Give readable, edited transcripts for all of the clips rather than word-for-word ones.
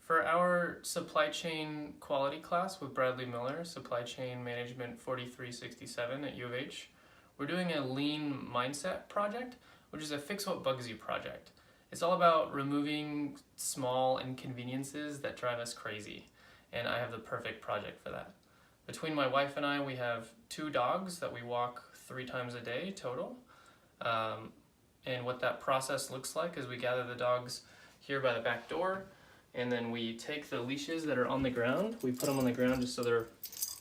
For our supply chain quality class with Bradley Miller, Supply Chain Management 4367 at U of H, we're doing a lean mindset project, which is a fix what bugs you project. It's all about removing small inconveniences that drive us crazy, and I have the perfect project for that. Between my wife and I, we have 2 dogs that we walk 3 times a day total. And what that process looks like is we gather the dogs here by the back door, and then we take the leashes that are on the ground, we put them on the ground just so they're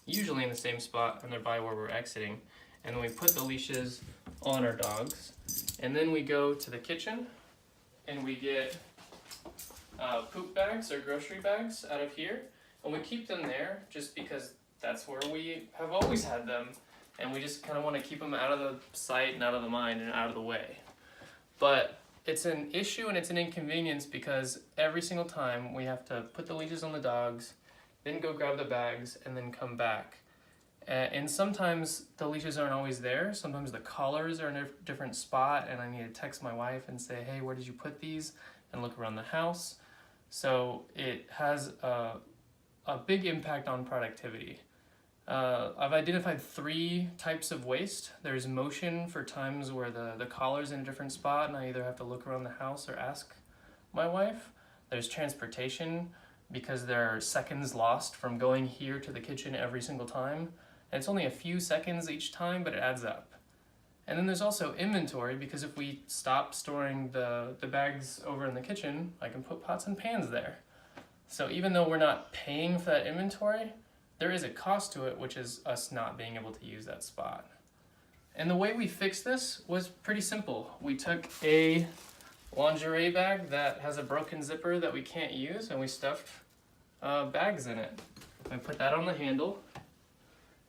usually in the same spot and they're by where we're exiting. And then we put the leashes on our dogs. And then we go to the kitchen and we get poop bags or grocery bags out of here. And we keep them there just because that's where we have always had them. And we just kind of want to keep them out of the sight and out of the mind and out of the way. But it's an issue and it's an inconvenience because every single time we have to put the leashes on the dogs, then go grab the bags, and then come back. And sometimes the leashes aren't always there. Sometimes the collars are in a different spot and I need to text my wife and say, hey, where did you put these? And look around the house. So it has a big impact on productivity. I've identified 3 types of waste. There's motion for times where the collar's in a different spot and I either have to look around the house or ask my wife. There's transportation because there are seconds lost from going here to the kitchen every single time. And it's only a few seconds each time, but it adds up. And then there's also inventory because if we stop storing the bags over in the kitchen, I can put pots and pans there. So even though we're not paying for that inventory, there is a cost to it, which is us not being able to use that spot. And the way we fixed this was pretty simple. We took a lingerie bag that has a broken zipper that we can't use, and we stuffed bags in it. We put that on the handle,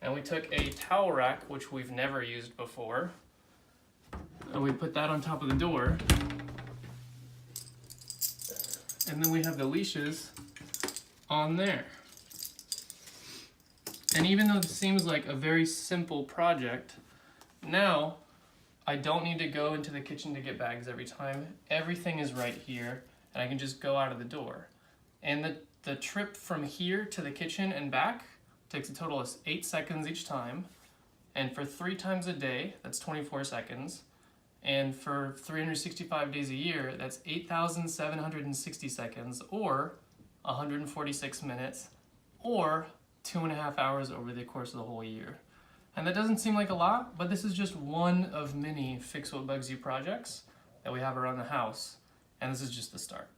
and we took a towel rack, which we've never used before, and we put that on top of the door. And then we have the leashes on there. And even though this seems like a very simple project, now I don't need to go into the kitchen to get bags every time. Everything is right here, and I can just go out of the door. And the trip from here to the kitchen and back takes a total of 8 seconds each time. And for 3 times a day, that's 24 seconds. And for 365 days a year, that's 8,760 seconds, or 146 minutes, or 2.5 hours over the course of the whole year. And that doesn't seem like a lot, but this is just one of many Fix What Bugs You projects that we have around the house, and this is just the start.